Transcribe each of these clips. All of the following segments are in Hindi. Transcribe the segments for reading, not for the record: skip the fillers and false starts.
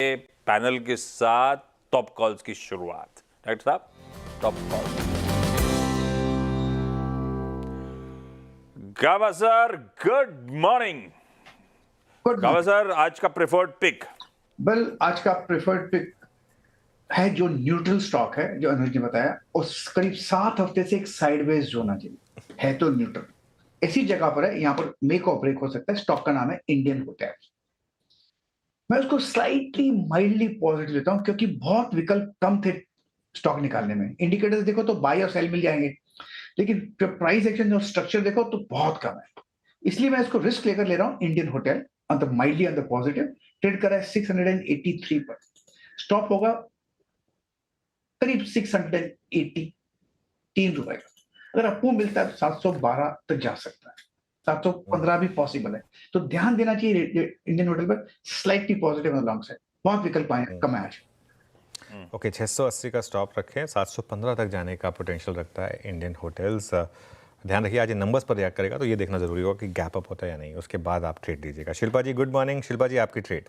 पैनल के साथ टॉप कॉल्स की शुरुआत। डॉक्टर साहब, टॉप कॉल। गावा सर, गुड मॉर्निंग। गावा सर, आज का प्रेफर्ड पिक? वेल, आज का प्रेफर्ड पिक है जो न्यूट्रल स्टॉक है, जो अनुज ने बताया, और करीब 7 हफ्ते से एक साइडवेज जोन है तो न्यूट्रल ऐसी जगह पर है। यहां पर मेक और ब्रेक हो सकता है। स्टॉक का नाम है इंडियन होटल। मैं उसको स्लाइटली माइल्डली पॉजिटिव लेता हूं क्योंकि बहुत विकल्प कम थे स्टॉक निकालने में। इंडिकेटर्स देखो तो बाय और सेल मिल जाएंगे, लेकिन प्राइस एक्शन और स्ट्रक्चर देखो तो बहुत कम है। इसलिए मैं इसको रिस्क लेकर ले रहा हूं। Indian hotel on the mildly on the positive trade कर रहा है 683 पर। स्टॉप होगा करीब 683 रुपए का। अगर अप्रूव मिलता है तो 712 तक जा सकता है। 715 भी पॉसिबल है। तो ध्यान देना चाहिए इंडियन होटल पर, slightly positive on long side. बहुत विकल्प कम है आज। ओके, 680 का स्टॉप रखें, 715 तक जाने का पोटेंशियल रखता है इंडियन होटल्स। ध्यान रखिए, आज नंबर्स पर रिएक्ट करेगा तो ये देखना जरूरी होगा कि गैप अप होता है या नहीं, उसके बाद आप ट्रेड दीजिएगा। शिल्पा जी, गुड मॉर्निंग। शिल्पा जी, आपकी ट्रेड?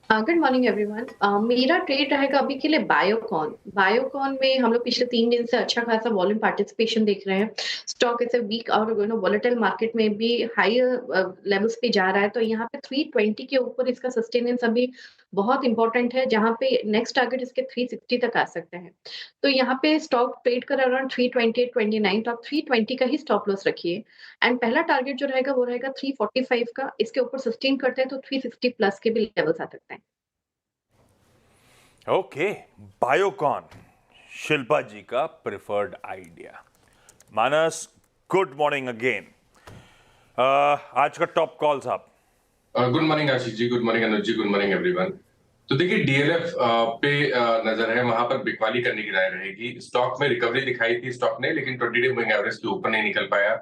Good morning everyone. मेरा ट्रेड रहेगा अभी के लिए बायोकॉन। बायोकॉन में हम लोग पिछले 3 दिन से अच्छा खासा वॉल्यूम पार्टिसिपेशन देख रहे हैं। स्टॉक ऐसे वीक और वोलेटाइल मार्केट में भी हायर लेवल्स पे जा रहा है, तो यहाँ पे 320 के ऊपर इसका सस्टेनेंस अभी बहुत इंपॉर्टेंट है, जहाँ पे नेक्स्ट टारगेट इसके 360 तक आ सकते हैं। तो यहाँ पे स्टॉक ट्रेड कर अराउंड 320-29, तो आप 320 का ही स्टॉप लॉस रखिए। एंड पहला टारगेट जो रहेगा वो रहेगा 345 का। इसके ऊपर सस्टेन करते हैं तो 360 प्लस के भी लेवल्स आ सकते हैं। ओके, बायोकॉन शिल्पा जी का प्रेफर्ड आइडिया। मानस, गुड मॉर्निंग अगेन। आज का टॉप कॉल साहब। Good morning Ashish ji, good morning अनुज जी, गुड मॉर्निंग एवरीवन। तो देखिए, डीएलएफ पे नजर है, वहां पर बिकवाली करने की राय रहेगी। स्टॉक में रिकवरी दिखाई थी स्टॉक ने, लेकिन 20 डे मूविंग एवरेज के ऊपर नहीं निकल पाया।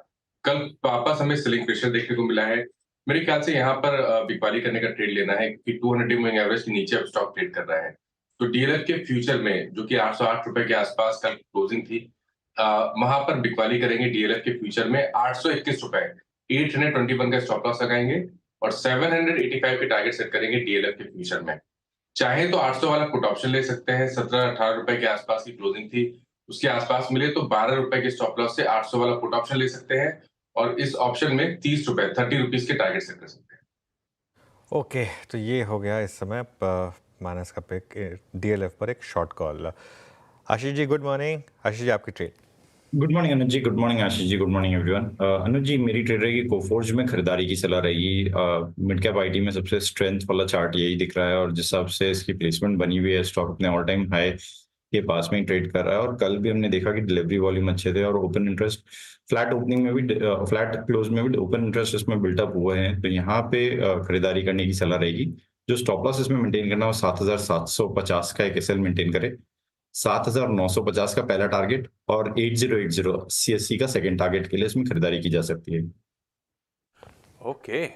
कल वापस हमें सेलिंग प्रेशर देखने को मिला है। मेरे ख्याल से यहाँ पर बिकवाली करने का ट्रेड लेना है, क्योंकि 200 डे मूविंग एवरेज के नीचे अब स्टॉक ट्रेड कर रहा है। तो डीएलएफ के फ्यूचर में, जो कि 808 रुपए के आसपास कल क्लोजिंग थी, वहां पर बिकवाली करेंगे। डीएलएफ के फ्यूचर में 821 रुपए 821 का स्टॉप लॉस लगाएंगे और 785 के टारगेट सेट करेंगे डीएलएफ के फ्यूचर में। चाहे तो 800 वाला पुट ऑप्शन ले सकते हैं। 17-18 रुपए के आसपास की क्लोजिंग थी, उसके आसपास मिले तो 12 रुपए के स्टॉप लॉस से 800 वाला पुट ऑप्शन ले सकते हैं और इस ऑप्शन में 30 रुपए 30 रुपीज के टारगेट सेट कर सकते हैं। ओके, तो ये हो गया इस समय मानस का पिक डीएलएफ पर एक short call. Ashish ji, good morning. Ashish ji, आपकी ट्रेड? गुड मॉर्निंग अनुज ji, good morning Ashish ji, good morning everyone. अनुज जी, मेरी ट्रेड रहेगी कोफोर्ज में खरीदारी की सलाह रहेगी। मिड कैप आईटी में सबसे स्ट्रेंथ वाला चार्ट यही दिख रहा है और जिस हिसाब से इसकी प्लेसमेंट बनी हुई है, स्टॉक अपने ऑल टाइम हाई के पास में ही ट्रेड कर रहा है। और कल भी हमने देखा कि डिलीवरी वॉल्यूम अच्छे थे और ओपन इंटरेस्ट फ्लैट ओपनिंग में भी, फ्लैट क्लोज में भी ओपन इंटरेस्ट इसमें बिल्टअप हुए हैं। तो यहाँ पे खरीदारी करने की सलाह रहेगी। जो स्टॉप लॉस इसमें मेंटेन करना है वो 7,750 का एक एसएल मेंटेन करे। 7,950 का पहला टारगेट और 8080 सीएससी का सेकंड टारगेट के लिए इसमें खरीदारी की जा सकती है। Okay,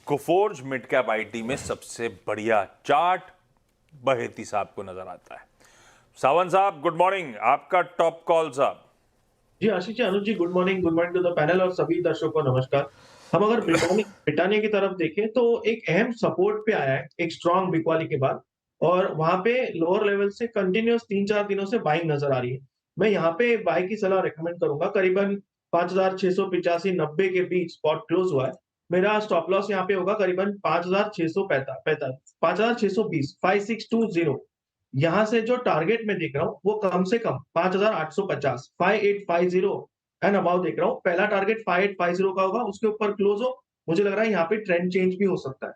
Coforge mid cap IT में सबसे बढ़िया चार्ट बहेती साहब को नजर आता है। सावंत साहब, गुड मॉर्निंग। आपका टॉप कॉल साहब? जी Ashish ji, Anuj ji, good morning to the panel और सभी दर्शकों को नमस्कार। हम अगर ब्रिटानिया की तरफ देखें तो एक अहम सपोर्ट पे आया है एक स्ट्रॉन्ग बिकवाली के बाद, और वहां पे लोअर लेवल से कंटिन्यूअस 3-4 दिनों से बाइंग नजर आ रही है। मैं यहाँ पे बाय की सलाह रेकमेंड करूंगा। करीबन 5,685-90 के बीच स्पॉट क्लोज हुआ है। मेरा स्टॉप लॉस यहाँ पे होगा करीबन 5,620 5620। यहाँ से जो टारगेट मैं देख रहा हूँ वो कम से कम 5,850 5850 एंड अबाउ देख रहा हूँ। पहला टारगेट 5850 का होगा, उसके ऊपर क्लोज हो, मुझे लग रहा है यहाँ पे ट्रेंड चेंज भी हो सकता है।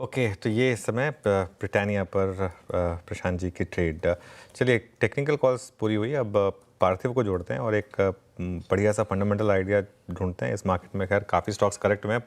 ओके, तो ये इस समय ब्रिटानिया पर प्रशांत जी की ट्रेड। चलिए, टेक्निकल कॉल्स पूरी हुई, अब पार्थिव को जोड़ते हैं और एक बढ़िया सा फंडामेंटल आइडिया ढूंढते हैं। इस मार्केट में खैर काफ़ी स्टॉक्स करेक्ट हुए हैं।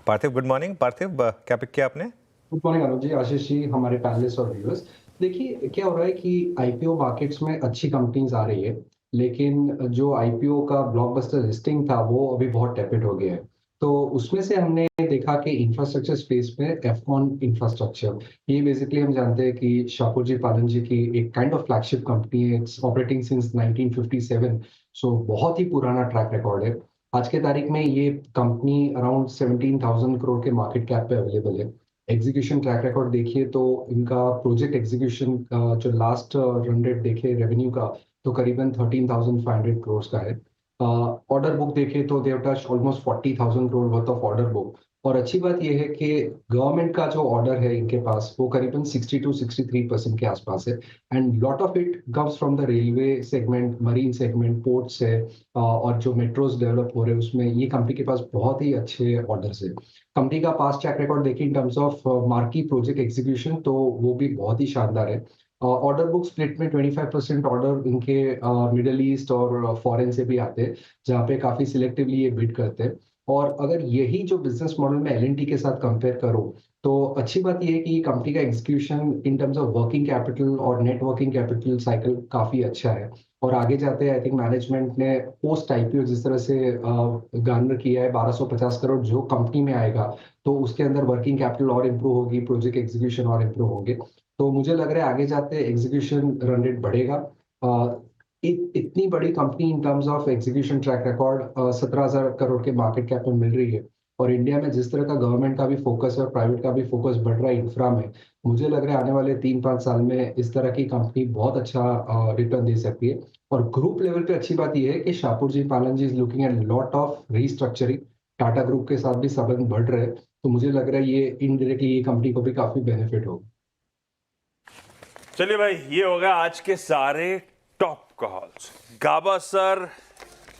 पार्थिव, गुड मॉर्निंग। पार्थिव, क्या पिक किया आपने? गुड मॉर्निंग अनुज जी, आशीष जी, हमारे पैनलिस्ट और व्यूअर्स। देखिए, क्या हो रहा है कि आईपीओ मार्केट्स में अच्छी कंपनीज आ रही है, लेकिन जो आईपीओ का ब्लॉकबस्टर लिस्टिंग था वो अभी बहुत टेपिड हो गया है। तो उसमें से हमने देखा कि इंफ्रास्ट्रक्चर स्पेस में एफकॉन इंफ्रास्ट्रक्चर, ये बेसिकली हम जानते हैं कि शाकुर जी पालन जी की एक काइंड ऑफ फ्लैगशिप कंपनी है। इट्स ऑपरेटिंग सिंस 1957, सो बहुत ही पुराना ट्रैक रिकॉर्ड है। आज के तारीख में ये कंपनी अराउंड 17,000 करोड़ के मार्केट कैप पे अवेलेबल है। एग्जीक्यूशन ट्रैक रिकॉर्ड देखिए तो इनका प्रोजेक्ट एग्जीक्यूशन जो लास्ट रन रेट देखे रेवेन्यू का तो करीबन 13,500 करोड़ का है। ऑर्डर बुक देखें तो they have touched almost 40,000 crore worth of order book. और अच्छी बात यह है कि गवर्नमेंट का जो ऑर्डर है इनके पास वो करीबन 60-63% के आसपास है and lot of it comes from the railway segment, marine segment, ports है और जो मेट्रोज डेवलप हो रहे हैं उसमें ये कंपनी के पास बहुत ही अच्छे ऑर्डर्स है। कंपनी का पास्ट ट्रैक रिकॉर्ड देखिए in terms of marquee project execution तो वो भी बहुत ही शानदार है। ऑर्डर बुक स्प्लिट में 25% ऑर्डर इनके मिडल ईस्ट और फॉरेन से भी आते हैं जहाँ पे काफी सिलेक्टिवली ये बिड करते हैं। और अगर यही जो बिजनेस मॉडल में एल के साथ कंपेयर करो तो अच्छी बात यह है कि कंपनी का execution in terms of working capital और नेट वर्किंग कैपिटल साइकिल काफी अच्छा है। और आगे जाते हैं आई थिंक मैनेजमेंट ने पोस्ट आईपीओ जिस तरह से गार्नर किया है 1250 करोड़ जो कंपनी में आएगा तो उसके अंदर वर्किंग कैपिटल और इम्प्रूव होगी, प्रोजेक्ट एग्जीक्यूशन और इम्प्रूव होंगे। तो मुझे लग रहा है आगे जाते एग्जीक्यूशन रन रेट बढ़ेगा। इतनी बड़ी company in terms of execution track record 17,000 crore के मार्केट कैप में मिल रही है और इंडिया में जिस तरह का गवर्नमेंट का भी फोकस है और प्राइवेट का भी फोकस बढ़ रहा है इंफ्रा में, मुझे लग रहा है आने वाले 3-5 साल में इस तरह की कंपनी बहुत अच्छा रिटर्न दे सकती है। और ग्रुप लेवल पे अच्छी बात यह है कि Shapoorji Pallonji is looking at lot of restructuring, Tata group के साथ भी संबंध बढ़ रहे हैं तो मुझे लग रहा है ये इनडायरेक्टली ये कंपनी को भी काफी बेनिफिट होगा। चलिए भाई, ये हो गया आज के सारे टॉप कॉल्स। गाबा सर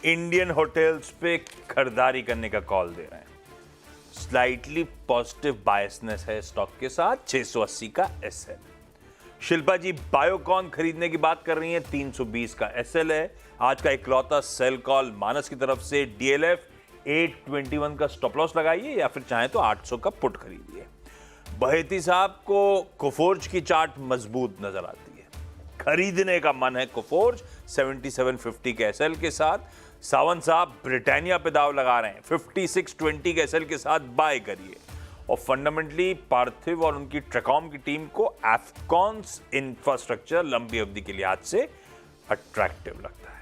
इंडियन होटल्स पे खरीदारी करने का कॉल दे रहे हैं। स्लाइटली पॉजिटिव बायसनेस है स्टॉक के साथ, 680 का एसएल। शिल्पा जी बायोकॉन खरीदने की बात कर रही हैं, 320 का एसएल है। आज का इकलौता सेल कॉल मानस की तरफ से, डीएलएफ 821 का स्टॉप लॉस लगाइए या फिर चाहे तो 800 का पुट खरीदिए। बहेती साहब को कोफोर्ज की चार्ट मजबूत नजर आती है, खरीदने का मन है कोफोर्ज 7750 के एसएल के साथ। सावंत साहब ब्रिटानिया पे दाव लगा रहे हैं, 5620 के एसएल के साथ बाय करिए। और फंडामेंटली पार्थिव और उनकी ट्रेकॉम की टीम को एफकॉन्स इंफ्रास्ट्रक्चर लंबी अवधि के लिहाज से अट्रैक्टिव लगता है।